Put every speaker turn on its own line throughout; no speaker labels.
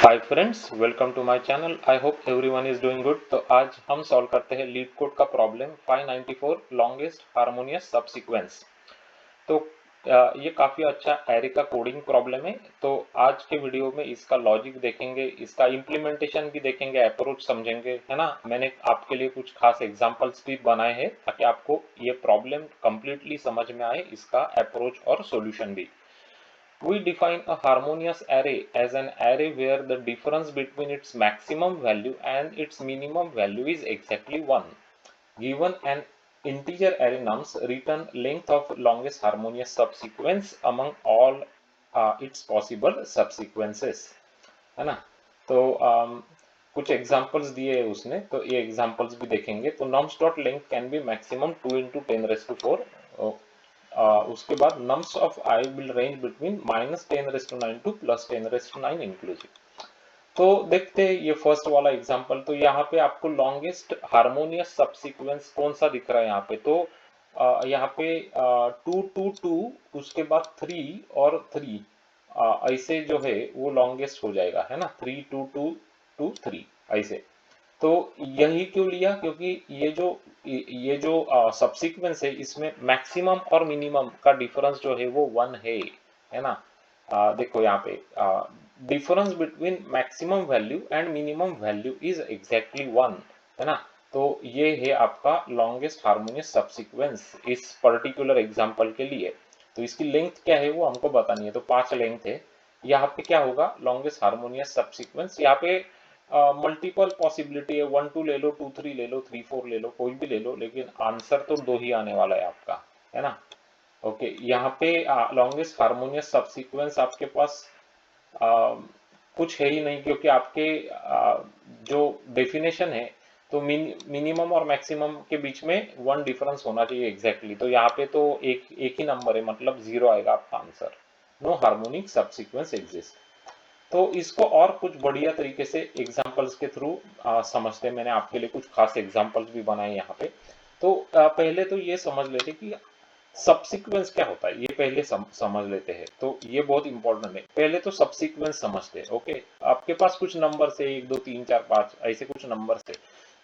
Hi friends, welcome to my channel. I hope everyone is doing good. तो आज हम solve करते हैं लीड कोड का प्रॉब्लम 594 लॉन्गेस्ट हार्मोनियस सबसीक्वेंस। तो ये काफ़ी अच्छा एरे का कोडिंग प्रॉब्लम है। तो आज के वीडियो में इसका लॉजिक देखेंगे, इसका इम्प्लीमेंटेशन भी देखेंगे, अप्रोच समझेंगे, है ना। मैंने आपके लिए कुछ खास एग्जांपल्स भी बनाए हैं ताकि आपको ये प्रॉब्लम कंप्लीटली समझ में आए, इसका अप्रोच और सॉल्यूशन भी। We define a harmonious array as an array where the difference between its maximum value and its minimum value is exactly 1. Given an integer array nums, return length of longest harmonious subsequence among all its possible subsequences. है ना। तो कुछ examples दिए है उसने, तो ये examples भी देखेंगे। तो nums dot length can be maximum 2 into 10⁻⁴। उसके बाद nums of i will range between -10⁹ to +10⁹ inclusive. तो देखते हैं ये फर्स्ट वाला एग्जांपल। तो यहाँ पे आपको लॉन्गेस्ट हार्मोनियस सबसीक्वेंस कौन सा दिख रहा है यहाँ पे। तो यहाँ पे 2 2 2 उसके बाद 3 और 3 ऐसे जो है वो लॉन्गेस्ट हो जाएगा, है ना। 3 2 2 2 3 ऐसे। तो यही क्यों लिया, क्योंकि ये जो सबसीक्वेंस है इसमें मैक्सिमम और मिनिमम का डिफरेंस जो है वो 1 है ना। देखो यहाँ पे difference between maximum value and minimum value is exactly 1, है ना। तो ये है आपका लॉन्गेस्ट हार्मोनियस सबसीक्वेंस इस पर्टिकुलर एग्जांपल के लिए। तो इसकी लेंथ क्या है वो हमको बतानी है। तो 5 लेंथ है। यहाँ पे क्या होगा, लॉन्गेस्ट हार्मोनियस सबसीक्वेंस। यहाँ पे मल्टीपल पॉसिबिलिटी है, 1 2 ले लो, 2 3 ले लो, 3 4 ले लो, कोई भी ले लो, लेकिन आंसर तो 2 ही आने वाला है आपका, है ना। ओके, यहाँ पे लॉन्गेस्ट हार्मोनियस सबसीक्वेंस आपके पास कुछ है ही नहीं, क्योंकि आपके जो डेफिनेशन है तो मिनिमम और मैक्सिमम के बीच में 1 डिफरेंस होना चाहिए एग्जैक्टली। तो यहाँ पे तो एक ही नंबर है, मतलब 0 आएगा आपका answer. No harmonic subsequence exist. तो इसको और कुछ बढ़िया तरीके से एग्जांपल्स के थ्रू समझते हैं। मैंने आपके लिए कुछ खास एग्जांपल्स भी बनाए यहाँ पे। तो पहले तो ये समझ लेते कि सबसीक्वेंस क्या होता है, ये पहले समझ लेते हैं। तो ये बहुत इंपॉर्टेंट है। पहले तो सबसीक्वेंस समझते हैं। ओके, आपके पास कुछ नंबर है, 1 2 3 4 5 ऐसे कुछ नंबर है।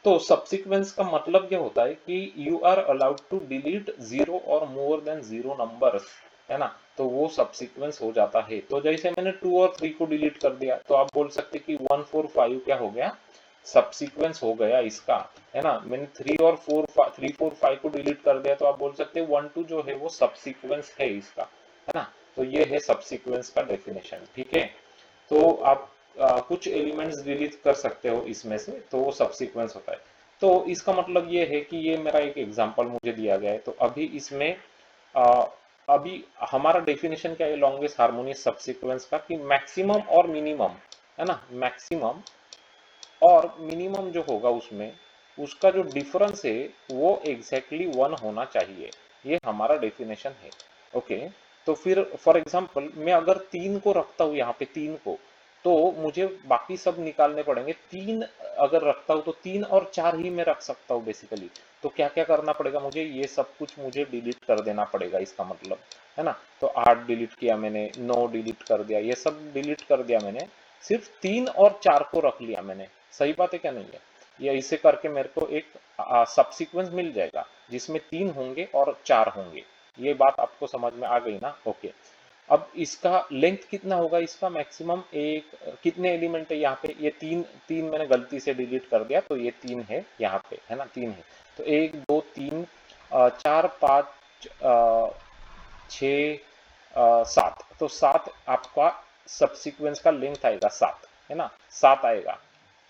तो सबसीक्वेंस का मतलब क्या होता है कि you are allowed to delete 0 और मोर देन 0 नंबर्स, है ना। तो वो सबसीक्वेंस हो जाता है। तो जैसे मैंने 2 और 3 को डिलीट कर दिया, तो आप बोल सकते कि 1 4 5 क्या हो गया, सबसीक्वेंस हो गया इसका, है ना। मैंने 3 और 3 4 5 को डिलीट कर दिया, तो आप बोल सकते हैं 1 2 जो है वो सबसीक्वेंस है इसका, है ना। तो ये है सबसीक्वेंस का डेफिनेशन, ठीक है। तो आप कुछ एलिमेंट्स डिलीट कर सकते हो इसमें से, तो वो सबसीक्वेंस होता है। तो इसका मतलब ये है कि ये मेरा एक एग्जांपल मुझे दिया गया है। तो अभी इसमें आ, अभी हमारा डेफिनेशन क्या है लॉन्गेस्ट हार्मोनियस सबसीक्वेंस का, कि मैक्सिमम और मिनिमम, है ना, मैक्सिमम और मिनिमम जो होगा उसमें उसका जो डिफरेंस है वो एग्जैक्टली 1 होना चाहिए। ये हमारा डेफिनेशन है। ओके, तो फिर फॉर एग्जांपल मैं अगर 3 को रखता हूँ यहाँ पे, 3 को, तो मुझे बाकी सब निकालने पड़ेंगे। 3 अगर रखता हूँ तो 3 और 4 ही मैं रख सकता हूँ बेसिकली। तो क्या क्या करना पड़ेगा मुझे, ये सब कुछ मुझे डिलीट कर देना पड़ेगा, इसका मतलब, है ना। तो 8 डिलीट किया मैंने, 9 डिलीट कर दिया, ये सब डिलीट कर दिया मैंने। सिर्फ 3 और 4 को रख लिया मैंने। सही बात है क्या नहीं है। ये ऐसे करके मेरे को एक सबसीक्वेंस मिल जाएगा जिसमें 3 होंगे और 4 होंगे। ये बात आपको समझ में आ गई ना। ओके, अब इसका लेंथ कितना होगा, इसका मैक्सिमम एक कितने एलिमेंट है यहाँ पे, ये 3 3 मैंने गलती से डिलीट कर दिया, तो ये 3 है यहाँ पे, है ना, 3 है। तो 1 2 3 4 5 6 7, तो 7 आपका सबसीक्वेंस का लेंथ आएगा, 7, है ना, 7 आएगा।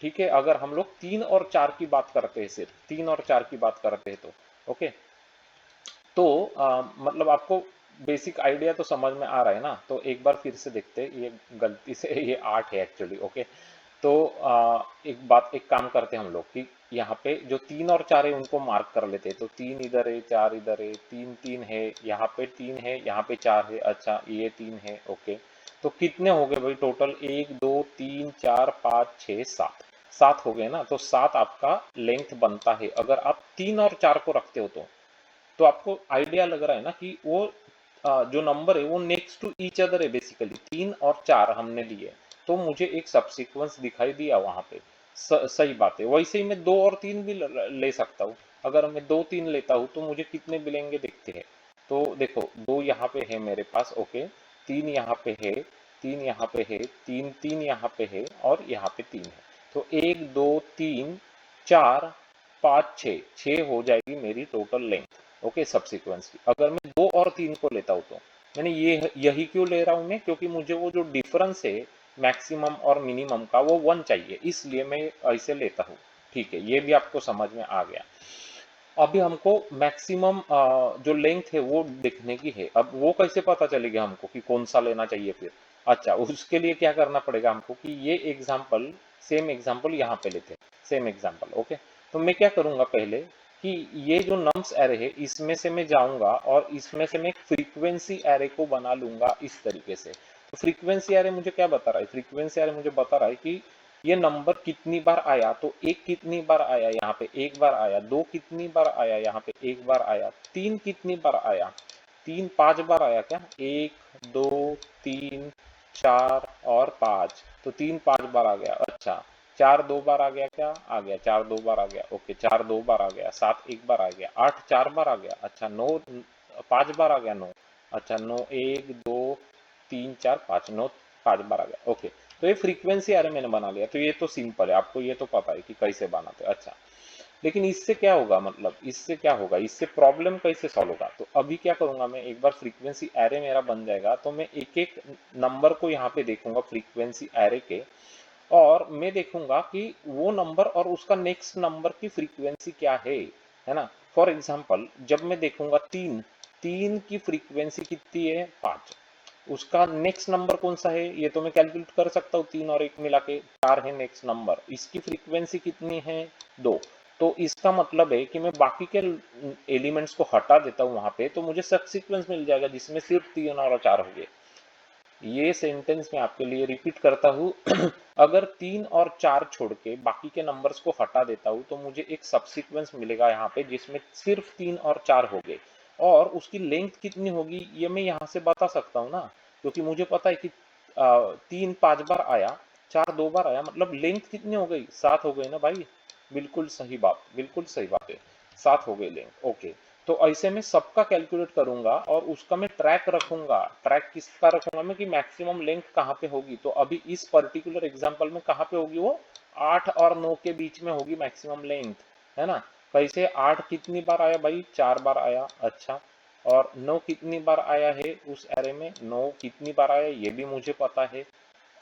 ठीक है, अगर हम लोग 3 और 4 की बात करते हैं, सिर्फ 3 और 4 की बात करते हैं तो ओके। तो मतलब आपको बेसिक आइडिया तो समझ में आ रहा है ना। तो एक बार फिर से देखते हैं, ये गलती से ये 8 है एक्चुअली। ओके, तो एक काम करते हैं हम लोग कि यहाँ पे जो 3 और 4 है उनको मार्क कर लेते हैं। तो 3 इधर है, 4 इधर है, 3 3 है, यहाँ पे 3 है, यहाँ पे 4 है। अच्छा, ये 3 है। ओके, तो कितने हो गए भाई टोटल, 1 2 3 4 5 6 7, 7 हो गए ना। तो 7 आपका लेंथ बनता है अगर आप 3 और 4 को रखते हो। तो आपको आइडिया लग रहा है ना कि वो जो नंबर है वो नेक्स्ट टू ईच अदर है बेसिकली। 3 और 4 हमने लिए, तो मुझे एक सबसीक्वेंस दिखाई दिया वहां पे। सही बात है। वैसे ही मैं 2 और 3 भी ले सकता हूँ। अगर मैं 2 3 लेता हूँ तो मुझे कितने मिलेंगे देखते हैं। तो देखो 2 यहाँ पे है मेरे पास, ओके, 3 यहाँ पे है, 3 यहाँ पे है, 3 3 यहाँ पे है और यहाँ पे 3 है। तो 1 2 3 4 5 6 6 हो जाएगी मेरी टोटल लेंथ, ओके, सबसीक्वेंस की। अगर मैं 2 और 3 को लेता हूँ तो मैंने यही क्यों ले रहा हूँ मैं, क्योंकि मुझे वो जो डिफरेंस है मैक्सिमम और मिनिमम का वो 1 चाहिए, इसलिए मैं ऐसे लेता हूँ। ठीक है, ये भी आपको समझ में आ गया। अभी हमको मैक्सिमम जो लेंथ है वो देखने की है। अब वो कैसे पता चलेगा हमको कि कौन सा लेना चाहिए फिर? अच्छा, उसके लिए क्या करना पड़ेगा हमको कि ये एग्जाम्पल, सेम एग्जाम्पल यहाँ पे लेते हैं, सेम एग्जाम्पल, ओके। तो मैं क्या करूंगा पहले कि ये जो नम्स एरे है इसमें से मैं जाऊंगा और इसमें से मैं फ्रीक्वेंसी एरे को बना लूंगा इस तरीके से। तो फ्रीक्वेंसी एरे मुझे क्या बता रहा है? फ्रीक्वेंसी एरे मुझे बता रहा है कि ये नंबर कितनी बार आया। तो एक कितनी बार आया? यहाँ पे एक बार आया। दो कितनी बार आया? यहाँ पे एक बार आया। तीन कितनी बार आया? तीन 5 बार आया क्या? 1 2 3 4 और 5, तो 3 5 बार आ गया। अच्छा, 4 2 बार आ गया क्या? आ गया। 4 2 बार आ गया, ओके, 4 2 बार आ गया। 7 1 बार आ गया। 8 4 बार आ गया। अच्छा, 9 5 बार आ गया। 9, अच्छा, 9 1 2 3 4 5, 9 5 बार आ गया, ओके। तो ये फ्रीक्वेंसी एरे मैंने बना लिया। तो ये तो सिंपल है, आपको ये तो पता है कि कैसे बनाते हैं। अच्छा, लेकिन इससे क्या होगा, मतलब इससे क्या होगा, इससे प्रॉब्लम कैसे सॉल्व होगा? तो अभी क्या करूंगा मैं, एक बार फ्रीक्वेंसी एरे मेरा बन जाएगा तो मैं एक एक नंबर को यहाँ पे देखूंगा फ्रीक्वेंसी एरे के, और मैं देखूंगा कि वो नंबर और उसका नेक्स्ट नंबर की फ्रीक्वेंसी क्या है ना। फॉर एग्जाम्पल, जब मैं देखूंगा तीन, तीन की फ्रीक्वेंसी कितनी है? 5। उसका नेक्स्ट नंबर कौन सा है ये तो मैं कैलकुलेट कर सकता हूँ, 3 और 1 मिला के 4 है नेक्स्ट नंबर। इसकी फ्रीक्वेंसी कितनी है? 2। तो इसका मतलब है कि मैं बाकी के एलिमेंट्स को हटा देता हूँ वहां पे, तो मुझे सब सीक्वेंस मिल जाएगा जिसमें सिर्फ 3 और 4 हो गए। ये सेंटेंस मैं आपके लिए रिपीट करता हूँ। अगर 3 और 4 छोड़ के बाकी के नंबर्स को हटा देता हूँ तो मुझे एक सबसीक्वेंस मिलेगा यहाँ पे जिसमें सिर्फ 3 और 4 हो गए। और उसकी लेंथ कितनी होगी ये मैं यहाँ से बता सकता हूँ ना, क्योंकि मुझे पता है कि 3 5 बार आया, 4 2 बार आया, मतलब लेंथ कितनी हो गई? 7 हो गई ना भाई। बिल्कुल सही बात, बिल्कुल सही बात है, 7 हो गई लेंथ, ओके। तो ऐसे में सबका कैलकुलेट करूंगा और उसका मैं ट्रैक रखूंगा। ट्रैक किसका रखूंगा मैं? कि मैक्सिमम लेंथ कहाँ पे होगी। तो अभी इस पर्टिकुलर एग्जांपल में कहाँ पे होगी वो? 8 और 9 के बीच में होगी मैक्सिमम लेंथ, है ना। कैसे? 8 कितनी बार आया भाई? 4 बार आया। अच्छा, और 9 कितनी बार आया है उस एरे में? 9 कितनी बार आया ये भी मुझे पता है।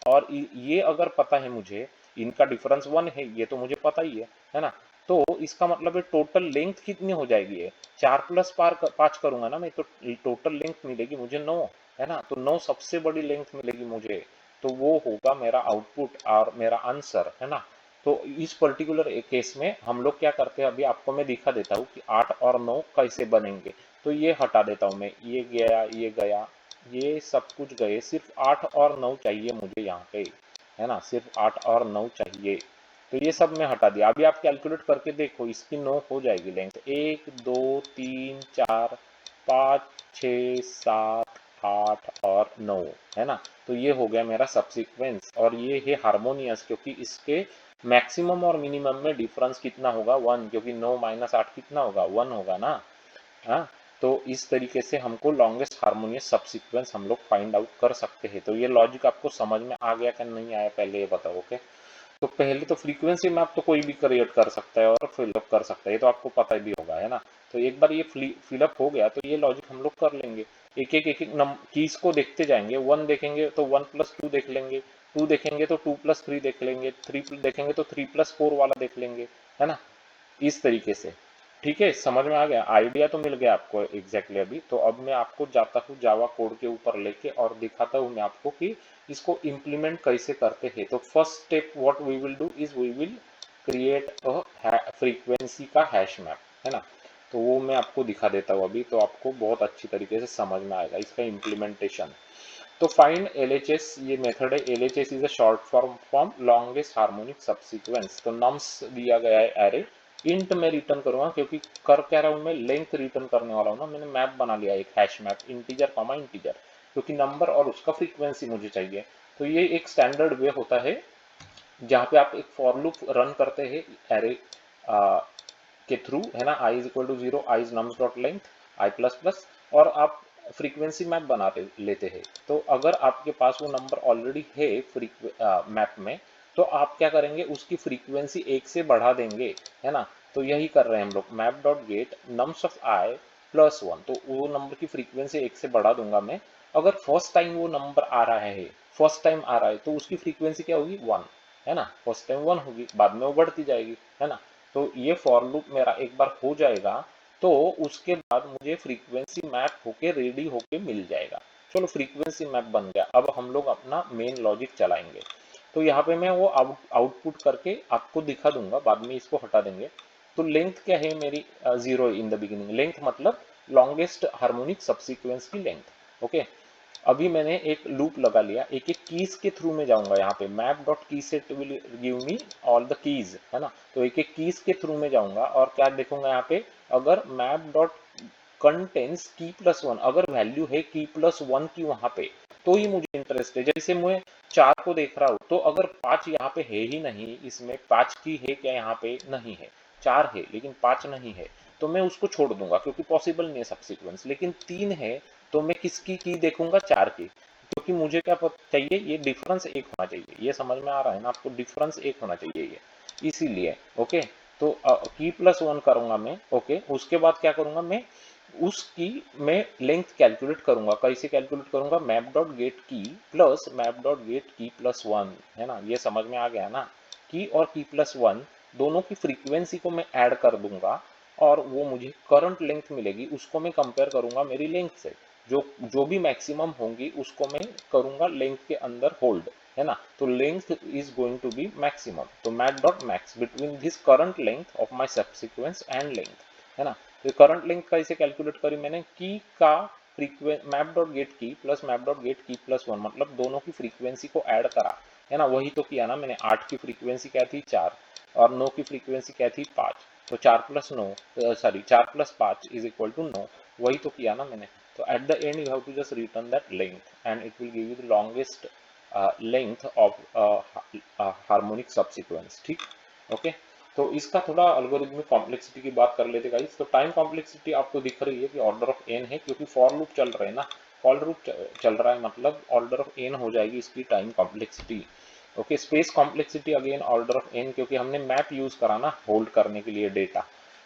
और ये अगर पता है मुझे, इनका डिफरेंस 1 है ये तो मुझे पता ही है ना। तो इसका मतलब है टोटल लेंथ कितनी हो जाएगी? है 4 प्लस 5 करूंगा ना मैं, तो टोटल लेंथ मिलेगी मुझे 9, है ना। तो 9 सबसे बड़ी लेंथ मिलेगी मुझे, तो वो होगा मेरा आउटपुट और मेरा आंसर, है ना। तो इस पर्टिकुलर केस में हम लोग क्या करते हैं, अभी आपको मैं दिखा देता हूँ कि 8 और 9 कैसे बनेंगे। तो ये हटा देता हूँ मैं, ये गया, ये गया, ये सब कुछ गए, सिर्फ 8 और 9 चाहिए मुझे यहाँ पे, है ना। सिर्फ 8 और 9 चाहिए, तो ये सब मैं हटा दिया। अभी आप कैलकुलेट करके देखो, इसकी 9 हो जाएगी लेंथ। 1 2 3 4 5 6 7 8 और 9, है ना। तो ये हो गया मेरा सबसीक्वेंस, और ये है हारमोनियस, क्योंकि इसके मैक्सिमम और मिनिमम में डिफरेंस कितना होगा? 1, क्योंकि 9 माइनस 8 कितना होगा? 1 होगा ना। हाँ, तो इस तरीके से हमको लॉन्गेस्ट हार्मोनियस सबसीक्वेंस हम लोग फाइंड आउट कर सकते हैं। तो ये लॉजिक आपको समझ में आ गया कि नहीं आया, पहले ये बताओ, ओके। तो पहले तो फ्रीक्वेंसी मैप तो कोई भी क्रिएट कर सकता है और फिलअप कर सकता है, ये तो आपको पता भी होगा, है ना। तो एक बार ये फिलअप हो गया तो ये लॉजिक हम लोग कर लेंगे। एक एक कीज को देखते जाएंगे। 1 देखेंगे तो 1 प्लस 2 देख लेंगे, 2 देखेंगे तो 2 प्लस 3 देख लेंगे, 3 देखेंगे तो 3 प्लस 4 वाला देख लेंगे, है ना। इस तरीके से, ठीक है, समझ में आ गया? आइडिया तो मिल गया आपको एग्जैक्टली अभी। तो अब मैं आपको जाता हूँ जावा कोड के ऊपर लेके और दिखाता हूँ मैं आपको कि इसको इम्प्लीमेंट कैसे करते हैं। तो first step what we will do is we will create a frequency का हैश मैप, है ना। तो वो मैं आपको दिखा देता हूँ अभी, तो आपको बहुत अच्छी तरीके से समझ में आएगा इसका इम्प्लीमेंटेशन। तो फाइंड एलएचएस, ये मेथड है। LHS is a short form form longest harmonic subsequence. तो नम्स दिया गया है एरे, इंट में रिटर्न करूंगा, क्योंकि कर क्या रहा हूं मैं? लेंथ रिटर्न करने वाला हूं ना। मैंने मैप बना लिया एक hash map, integer comma integer, क्योंकि नंबर और उसका फ्रीक्वेंसी मुझे चाहिए। तो ये एक स्टैंडर्ड वे होता है जहाँ पे आप एक फॉर लूप रन करते हैं एरे के थ्रू, है ना। i is equal to 0, i is nums dot length i plus plus, और आप फ्रीक्वेंसी मैप बनाते लेते हैं। तो अगर आपके पास वो नंबर ऑलरेडी है मैप में, तो आप क्या करेंगे, उसकी फ्रीक्वेंसी 1 से बढ़ा देंगे, है ना। तो यही कर रहे हैं हम लोग, map dot gate nums of i plus 1, तो वो नंबर की फ्रीक्वेंसी 1 से बढ़ा दूंगा मैं। अगर फर्स्ट टाइम वो नंबर आ रहा है, फर्स्ट टाइम आ रहा है, तो उसकी फ्रीक्वेंसी क्या होगी, 1, है ना। फर्स्ट टाइम 1 होगी, बाद में वो बढ़ती जाएगी, है ना। तो ये फॉर लूप मेरा एक बार हो जाएगा, तो उसके बाद मुझे फ्रीक्वेंसी मैप होके रेडी होके मिल जाएगा। चलो फ्रीक्वेंसी मैप बन गया, अब हम लोग अपना मेन लॉजिक चलाएंगे। तो यहाँ पे मैं वो आउटपुट करके आपको दिखा दूंगा, बाद में इसको हटा देंगे। तो लेंथ क्या है मेरी, 0 इन द बिगिनिंग। लेंथ मतलब लॉन्गेस्ट हार्मोनिक सबसीक्वेंस की लेंथ। ओके, अभी मैंने एक लूप लगा लिया, एक एक कीज के थ्रू में जाऊंगा। यहाँ पे मैप डॉट की set will give me all the keys, है ना। तो एक एक कीज के थ्रू में जाऊंगा और क्या देखूंगा यहाँ पे, अगर मैप डॉट कंटेंस की प्लस 1, अगर वैल्यू है की प्लस 1 की वहां पे, तो ही मुझे इंटरेस्ट है। जैसे मैं 4 को देख रहा हूँ, तो अगर 5 यहाँ पे है ही नहीं, इसमें 5 की है क्या, यहाँ पे नहीं है। 4 है लेकिन 5 नहीं है, तो मैं उसको छोड़ दूंगा क्योंकि पॉसिबल नहीं है सबसीक्वेंस। लेकिन 3 है, तो मैं किसकी की देखूंगा, 4 की, क्योंकि मुझे क्या चाहिए, ये डिफरेंस 1 होना चाहिए। ये समझ में आ रहा है ना आपको, डिफरेंस 1 होना चाहिए ये, इसीलिए। ओके, तो की प्लस 1 करूंगा मैं। ओके, उसके बाद क्या करूंगा मैं, उसकी मैं लेंथ कैलकुलेट करूंगा। कैसे कैलकुलेट करूंगा, मैप डॉट गेट की प्लस मैप डॉट गेट की प्लस 1, है ना। ये समझ में आ गया ना, की और की प्लस 1 दोनों की फ्रीक्वेंसी को मैं ऐड कर दूंगा, और वो मुझे करंट लेंथ मिलेगी, उसको मैं कंपेयर करूंगा मेरी लेंथ से। जो जो भी मैक्सिमम होंगी उसको मैं करूंगा लेंथ के अंदर होल्ड, है ना। तो length is going to be maximum, तो map dot max between this current length of my subsequence and length, है ना। तो करंट लेंथ कैसे कैलकुलेट करी मैंने, की का मैप डॉट गेट की प्लस मैप डॉट गेट की प्लस 1, मतलब दोनों की फ्रीक्वेंसी को ऐड करा, है ना। वही तो किया ना मैंने। 8 की फ्रीक्वेंसी क्या थी, 4, और 9 की फ्रीक्वेंसी क्या थी, 5। तो 4 plus 9, sorry 4 plus 5 is equal to 9, वही तो किया ना मैंने। So at the end you have to just return that length and it will give you the longest length of harmonic subsequence, ठीक। ओके, तो इसका थोड़ा अल्गोरिथमिक कॉम्प्लेक्सिटी की बात कर लेते गाइस। तो टाइम कॉम्प्लेक्सिटी आपको दिख रही है कि ऑर्डर ऑफ n है, क्योंकि फॉर लूप चल रहे हैं ना, फॉर लूप चल रहा है, मतलब ऑर्डर ऑफ n हो जाएगी इसकी time complexity. Okay, space complexity again order of n, क्योंकि हमने मैप यूज करा ना होल्ड करने के लिए,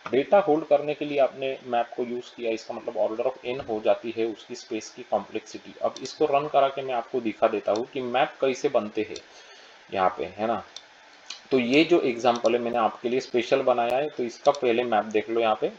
डेटा होल्ड करने के लिए आपने मैप को यूज किया, इसका मतलब ऑर्डर ऑफ n हो जाती है उसकी स्पेस की कॉम्प्लेक्सिटी। अब इसको रन करा के मैं आपको दिखा देता हूँ कि मैप कैसे बनते हैं यहाँ पे, है ना। तो ये जो एग्जांपल है मैंने आपके लिए स्पेशल बनाया है, तो इसका पहले मैप देख लो यहाँ पे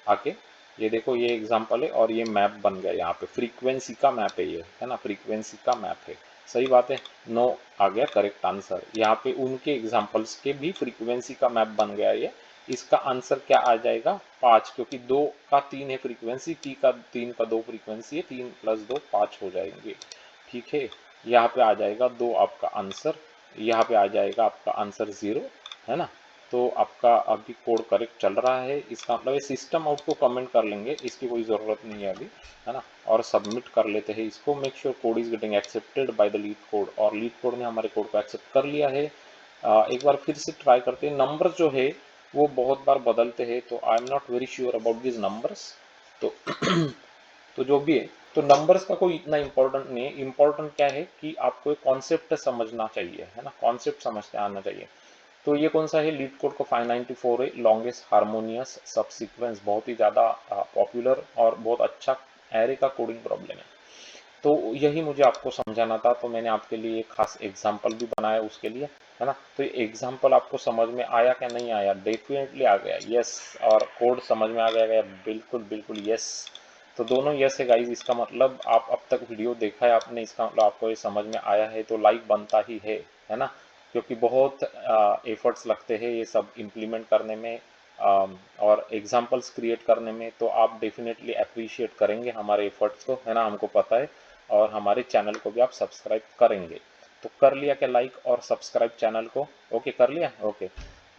आके। ये देखो, ये एग्जांपल है और ये मैप बन गया। यहाँ पे फ्रीक्वेंसी का मैप है ये, है ना, फ्रीक्वेंसी का मैप है। सही बात है, 9 आ गया करेक्ट आंसर। यहाँ पे उनके एग्जांपल्स के भी फ्रीक्वेंसी का मैप बन गया ये। इसका आंसर क्या आ जाएगा, 5, क्योंकि 2 का 3 है फ्रीक्वेंसी, 3 का 2 फ्रीक्वेंसी है, 3 प्लस 2 5 हो जाएंगे, ठीक है। यहाँ पे आ जाएगा 2 आपका आंसर, यहाँ पे आ जाएगा आपका आंसर 0, है ना। तो आपका अभी कोड करेक्ट चल रहा है, इसका मतलब ये सिस्टम आउट को कमेंट कर लेंगे, इसकी कोई ज़रूरत नहीं है अभी, है ना। और सबमिट कर लेते हैं इसको। Make sure code is getting accepted by the leet code, और लीड कोड ने हमारे कोड को एक्सेप्ट कर लिया है। एक बार फिर से ट्राई करते हैं। नंबर जो है वो बहुत बार बदलते हैं, तो I am not very sure about this numbers. तो तो जो भी है, तो नंबर्स का कोई इतना इंपॉर्टेंट नहीं है। इंपॉर्टेंट क्या है कि आपको एक कॉन्सेप्ट समझना चाहिए, है ना, कॉन्सेप्ट समझते आना चाहिए। तो ये कौन सा है, लीड कोड का 594 है, लॉन्गेस्ट हार्मोनियस सबसीक्वेंस, बहुत ही ज़्यादा पॉपुलर और बहुत अच्छा एरे का कोडिंग प्रॉब्लम है। तो यही मुझे आपको समझाना था, तो मैंने आपके लिए एक खास एग्जाम्पल भी बनाया उसके लिए, है ना। तो ये एग्जाम्पल आपको समझ में आया क्या, नहीं आया, डेफिनेटली आ गया, यस। और कोड समझ में आ गया, बिल्कुल बिल्कुल यस। तो दोनों यस है गाइज, इसका मतलब आप अब तक वीडियो देखा है आपने, इसका मतलब आपको ये समझ में आया है, तो लाइक बनता ही है ना। क्योंकि बहुत एफर्ट्स लगते हैं ये सब इम्प्लीमेंट करने में, और एग्जाम्पल्स क्रिएट करने में, तो आप डेफिनेटली अप्रिशिएट करेंगे हमारे एफर्ट्स को, है ना, हमको पता है। और हमारे चैनल को भी आप सब्सक्राइब करेंगे। तो कर लिया क्या लाइक और सब्सक्राइब चैनल को, ओके कर लिया, ओके।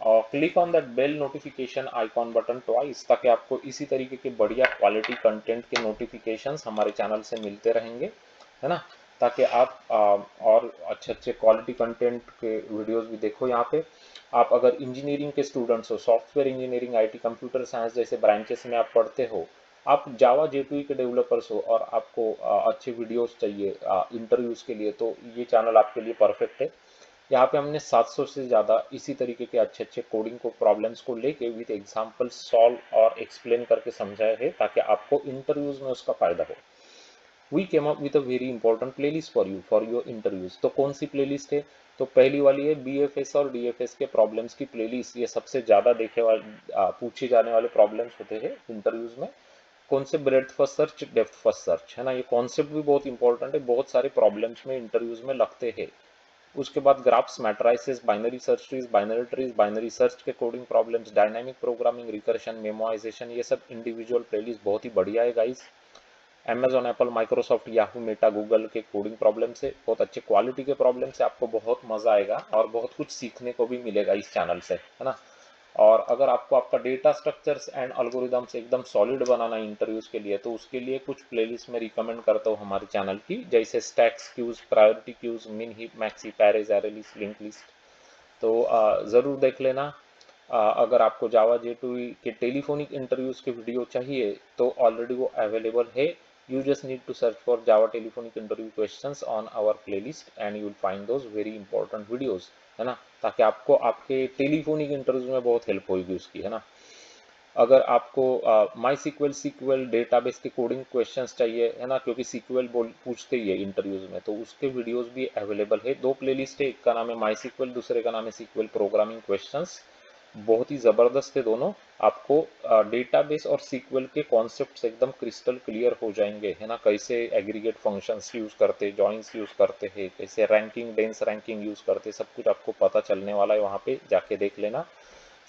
और click on that bell notification icon button twice, ताकि आपको इसी तरीके के बढ़िया क्वालिटी कंटेंट के नोटिफिकेशंस हमारे चैनल से मिलते रहेंगे, है ना। ताकि आप और अच्छे अच्छे क्वालिटी कंटेंट के वीडियोस भी देखो यहाँ पे। आप अगर इंजीनियरिंग के स्टूडेंट्स हो, software engineering, IT, computer science जैसे ब्रांचेस में आप पढ़ते हो, आप जावा J2E के डेवलपर्स हो और आपको अच्छे वीडियोस चाहिए इंटरव्यूज के लिए, तो ये चैनल आपके लिए परफेक्ट है। यहाँ पे हमने 700 से ज़्यादा इसी तरीके के अच्छे अच्छे कोडिंग को प्रॉब्लम्स को लेके विद एग्जांपल सॉल्व और एक्सप्लेन करके समझाया है, ताकि आपको इंटरव्यूज में उसका फायदा हो। We came up with a very important playlist for your interviews. तो कौन सी प्लेलिस्ट है? तो पहली वाली है BFS और DFS के प्रॉब्लम्स की प्लेलिस्ट। ये सबसे ज़्यादा देखे वाले पूछे जाने वाले प्रॉब्लम्स होते हैं इंटरव्यूज में। कौन से? Breadth first search, depth first search, है ना। ये कॉन्सेप्ट भी बहुत इंपॉर्टेंट है, बहुत सारे प्रॉब्लम्स में इंटरव्यूज में लगते हैं। उसके बाद graphs, matrices, binary search trees, binary trees, binary search के coding problems, dynamic programming, recursion, memorization, ये सब इंडिविजुअल प्लेलिस्ट बहुत ही बढ़िया है guys. Amazon, Apple, Microsoft, Yahoo, Meta, Google के कोडिंग प्रॉब्लम से, बहुत अच्छे क्वालिटी के प्रॉब्लम से आपको बहुत मजा आएगा और बहुत कुछ सीखने को भी मिलेगा इस चैनल से, है ना। और अगर आपको आपका डेटा स्ट्रक्चर्स एंड एल्गोरिदम्स एकदम सॉलिड बनाना है इंटरव्यूज के लिए, तो उसके लिए कुछ प्लेलिस्ट में रिकमेंड करता हूँ हमारे चैनल की, जैसे स्टैक्स क्यूज, प्रायोरिटी क्यूज, मिन heap, maxi, Perez, array list, link list. तो ज़रूर देख लेना। अगर आपको जावा J2E के टेलीफोनिक इंटरव्यूज के वीडियो चाहिए तो ऑलरेडी वो अवेलेबल है। You just need to search for Java telephonic interview questions on our playlist and you will find those very important videos, है ना, ताकि आपको आपके टेलीफोनिक इंटरव्यूज में बहुत हेल्प होगी उसकी, है ना। अगर आपको माई सीक्वल सीक्वल डेटाबेस के कोडिंग क्वेश्चंस चाहिए, है ना, क्योंकि सीक्वल बोल पूछते ही है इंटरव्यूज में, तो उसके वीडियोस भी अवेलेबल है। दो प्लेलिस्ट है, एक का नाम है माई सीक्वल, दूसरे का नाम है सीक्वल प्रोग्रामिंग क्वेश्चंस। बहुत ही ज़बरदस्त है दोनों। आपको डेटाबेस और सीक्वल के कॉन्सेप्ट्स एकदम क्रिस्टल क्लियर हो जाएंगे, है ना। कैसे एग्रीगेट फंक्शंस यूज़ करते, जॉइंस यूज़ करते हैं, कैसे रैंकिंग, डेंस रैंकिंग यूज़ करते, सब कुछ आपको पता चलने वाला है। वहाँ पे जाके देख लेना।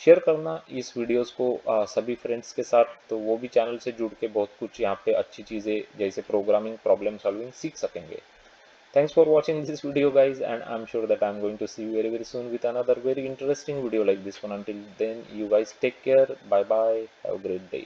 शेयर करना इस वीडियोस को सभी फ्रेंड्स के साथ, तो वो भी चैनल से जुड़ के बहुत कुछ यहाँ पे अच्छी चीज़ें जैसे प्रोग्रामिंग, प्रॉब्लम सॉल्विंग सीख सकेंगे। Thanks for watching this video guys, and I'm sure that I'm going to see you very soon with another very interesting video like this one. Until then, you guys take care. Bye bye. Have a great day.